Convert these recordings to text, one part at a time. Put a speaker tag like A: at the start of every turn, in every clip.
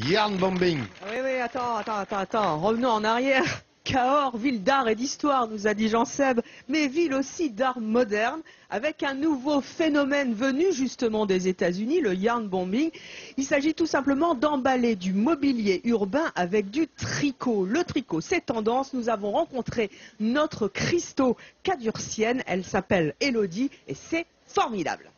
A: Yarn bombing.
B: Oui, attends. Revenons en arrière. Cahors, ville d'art et d'histoire, nous a dit Jean-Seb, mais ville aussi d'art moderne, avec un nouveau phénomène venu justement des États-Unis, le yarn bombing. Il s'agit tout simplement d'emballer du mobilier urbain avec du tricot. Le tricot, c'est tendance. Nous avons rencontré notre Christo cadurcienne. Elle s'appelle Elodie et c'est formidable.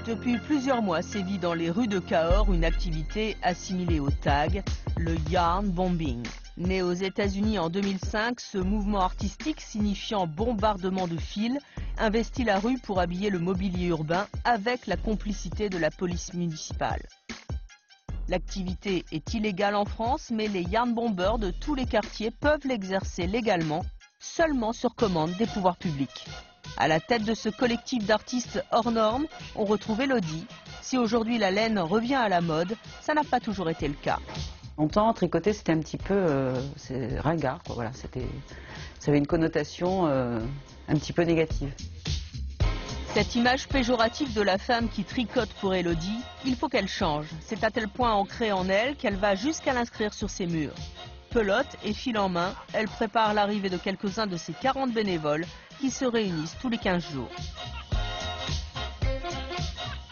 B: Depuis plusieurs mois sévit dans les rues de Cahors une activité assimilée au tag, le yarn bombing. Né aux États-Unis en 2005, ce mouvement artistique signifiant bombardement de fils investit la rue pour habiller le mobilier urbain avec la complicité de la police municipale. L'activité est illégale en France, mais les yarn bombers de tous les quartiers peuvent l'exercer légalement, seulement sur commande des pouvoirs publics. À la tête de ce collectif d'artistes hors normes, on retrouve Elodie. Si aujourd'hui la laine revient à la mode, ça n'a pas toujours été le cas.
C: Longtemps, tricoter, c'était un petit peu ringard, quoi. Voilà, ça avait une connotation un petit peu négative.
B: Cette image péjorative de la femme qui tricote pour Elodie, il faut qu'elle change. C'est à tel point ancré en elle qu'elle va jusqu'à l'inscrire sur ses murs. Pelote et fil en main, elle prépare l'arrivée de quelques-uns de ses 40 bénévoles qui se réunissent tous les 15 jours.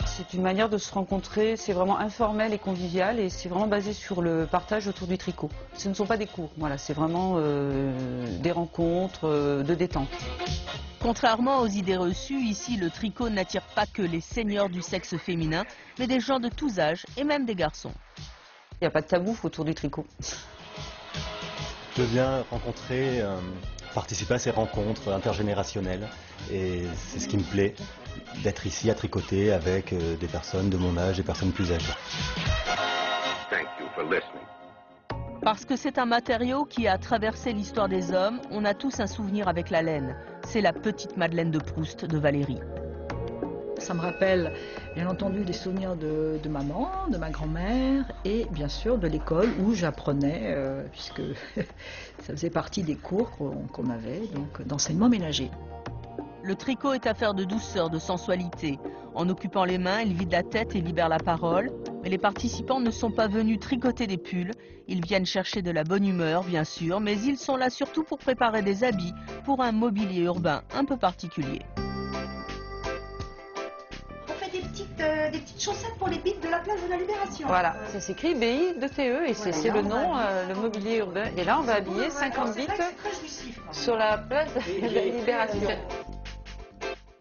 C: C'est une manière de se rencontrer, c'est vraiment informel et convivial et c'est vraiment basé sur le partage autour du tricot. Ce ne sont pas des cours, voilà, c'est vraiment des rencontres, de détente.
B: Contrairement aux idées reçues, ici le tricot n'attire pas que les seniors du sexe féminin, mais des gens de tous âges et même des garçons.
C: Il n'y a pas de tabou autour du tricot.
D: Je viens rencontrer, participer à ces rencontres intergénérationnelles et c'est ce qui me plaît, d'être ici à tricoter avec des personnes de mon âge, des personnes plus âgées.
B: Parce que c'est un matériau qui a traversé l'histoire des hommes, on a tous un souvenir avec la laine. C'est la petite Madeleine de Proust de Valérie.
E: Ça me rappelle bien entendu des souvenirs de maman, de ma grand-mère et bien sûr de l'école où j'apprenais, puisque ça faisait partie des cours qu'on avait, donc d'enseignement ménager.
B: Le tricot est affaire de douceur, de sensualité. En occupant les mains, il vide la tête et libère la parole. Mais les participants ne sont pas venus tricoter des pulls. Ils viennent chercher de la bonne humeur, bien sûr, mais ils sont là surtout pour préparer des habits pour un mobilier urbain un peu particulier.
F: On fait des petites chaussettes pour les bites de la place de la Libération.
C: Voilà, ça s'écrit BI2TE et c'est le nom, le mobilier urbain. Et là, on va habiller 50 bits sur la place de la Libération.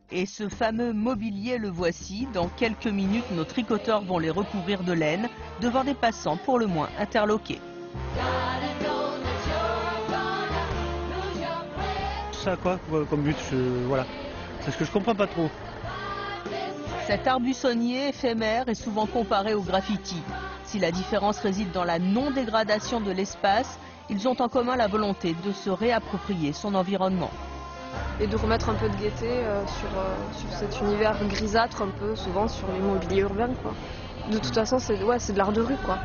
B: Et ce fameux mobilier, le voici. Dans quelques minutes, nos tricoteurs vont les recouvrir de laine devant des passants pour le moins interloqués.
G: Ça quoi comme but, voilà. C'est ce que je comprends pas trop.
B: Cet art buissonnier éphémère est souvent comparé au graffiti. Si la différence réside dans la non-dégradation de l'espace, ils ont en commun la volonté de se réapproprier son environnement.
H: Et de remettre un peu de gaieté sur cet univers grisâtre un peu, souvent sur l'immobilier urbain, quoi. De toute façon, c'est de l'art de rue, quoi.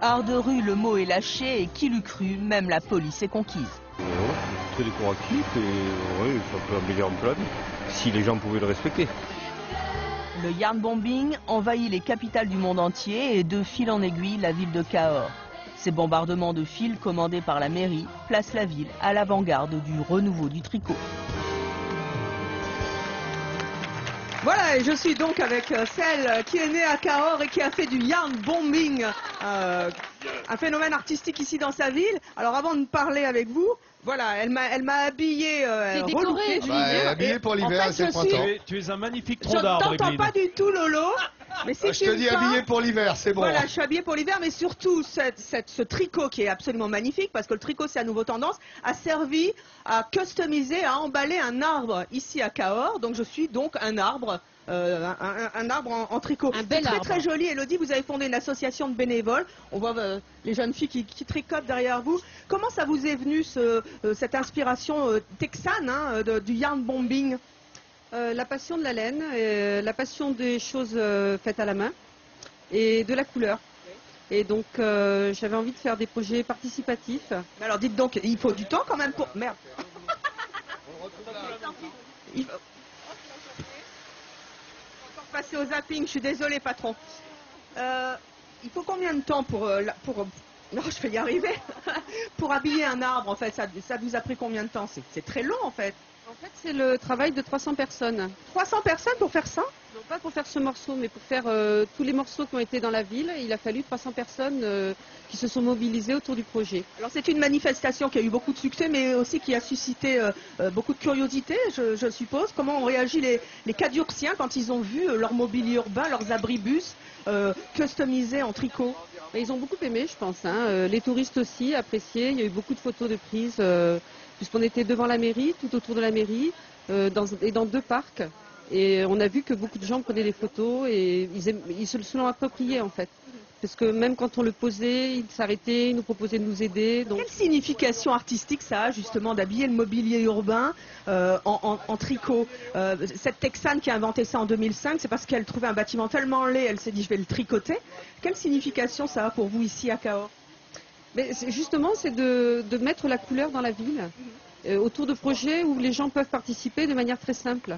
B: Art de rue, le mot est lâché et qui l'eût cru, même la police est conquise.
I: Très décoratif et ça peut améliorer un peu la vie, si les gens pouvaient le respecter.
B: Le yarn bombing envahit les capitales du monde entier et de fil en aiguille la ville de Cahors. Ces bombardements de fils commandés par la mairie placent la ville à l'avant-garde du renouveau du tricot. Voilà, et je suis donc avec celle qui est née à Cahors et qui a fait du yarn bombing, un phénomène artistique ici dans sa ville. Alors avant de parler avec vous, voilà, elle m'a habillée, relookée,
A: habillée pour l'hiver, c'est le printemps.
G: Tu es un magnifique tronc d'arbre,
B: je ne t'entends pas du tout, Lolo. Mais si
A: Je te dis habillée pour l'hiver, c'est bon.
B: Voilà, je suis habillée pour l'hiver, mais surtout ce tricot qui est absolument magnifique, parce que le tricot, c'est à nouveau tendance, a servi à customiser, à emballer un arbre ici à Cahors. Donc je suis donc un arbre. Un arbre en tricot.
J: Un bel arbre.
B: Très joli. Elodie, vous avez fondé une association de bénévoles. On voit les jeunes filles qui tricotent derrière vous. Comment ça vous est venu cette inspiration texane du yarn bombing?
J: La passion de la laine, la passion des choses faites à la main et de la couleur. Et donc j'avais envie de faire des projets participatifs.
B: Mais alors dites donc, il faut du temps quand même pour... Merde. Il faut passer au zapping, je suis désolée patron. Il faut combien de temps pour non, je vais y arriver. Pour habiller un arbre, en fait, ça vous a pris combien de temps? C'est très long, en fait.
J: En fait, c'est le travail de 300 personnes.
B: 300 personnes pour faire ça?
J: Non, pas pour faire ce morceau, mais pour faire tous les morceaux qui ont été dans la ville. Il a fallu 300 personnes qui se sont mobilisées autour du projet.
B: Alors, c'est une manifestation qui a eu beaucoup de succès, mais aussi qui a suscité beaucoup de curiosité, je suppose. Comment ont réagi les Cadurciens quand ils ont vu leur mobilier urbain, leurs abribus customisés en tricot?
J: Ils ont beaucoup aimé, je pense. Les touristes aussi appréciaient. Il y a eu beaucoup de photos de prises, puisqu'on était devant la mairie, tout autour de la mairie, et dans 2 parcs. Et on a vu que beaucoup de gens prenaient des photos et ils se le sont appropriés, en fait. Parce que même quand on le posait, ils s'arrêtaient, ils nous proposaient de nous aider. Donc...
B: Quelle signification artistique ça a, justement, d'habiller le mobilier urbain en tricot? Cette Texane qui a inventé ça en 2005, c'est parce qu'elle trouvait un bâtiment tellement laid, elle s'est dit je vais le tricoter. Quelle signification ça a pour vous ici à Cahors?
J: Mais justement, c'est de mettre la couleur dans la ville, autour de projets où les gens peuvent participer de manière très simple.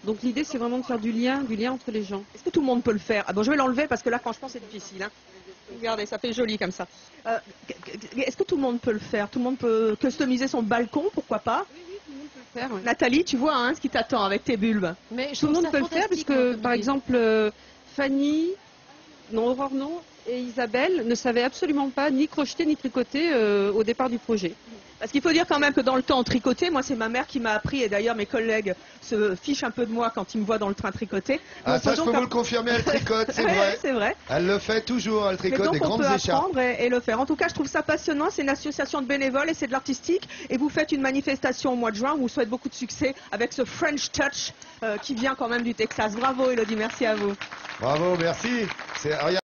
J: Donc l'idée, c'est vraiment de faire du lien entre les gens.
B: Est-ce que tout le monde peut le faire? Bon, je vais l'enlever parce que là, franchement, c'est difficile. Regardez, ça fait joli comme ça. Est-ce que tout le monde peut le faire? Tout le monde peut customiser son balcon, pourquoi pas?
J: Oui, tout le monde peut le faire. Ouais.
B: Nathalie, tu vois ce qui t'attend avec tes bulbes.
J: Mais tout le monde peut le faire puisque, par exemple, Fanny, Aurore non, et Isabelle ne savaient absolument pas ni crocheter ni tricoter au départ du projet.
B: Parce qu'il faut dire quand même que dans le temps tricoter, moi c'est ma mère qui m'a appris, et d'ailleurs mes collègues se fichent un peu de moi quand ils me voient dans le train tricoter.
A: Ah, ça je peux vous le confirmer, elle tricote, c'est vrai.
B: C'est vrai.
A: Elle le fait toujours, elle tricote des grandes écharpes.
B: On peut apprendre et le faire. En tout cas, je trouve ça passionnant, c'est une association de bénévoles et c'est de l'artistique. Et vous faites une manifestation au mois de juin, on vous souhaite beaucoup de succès avec ce French Touch qui vient quand même du Texas. Bravo Elodie, merci à vous.
A: Bravo, merci.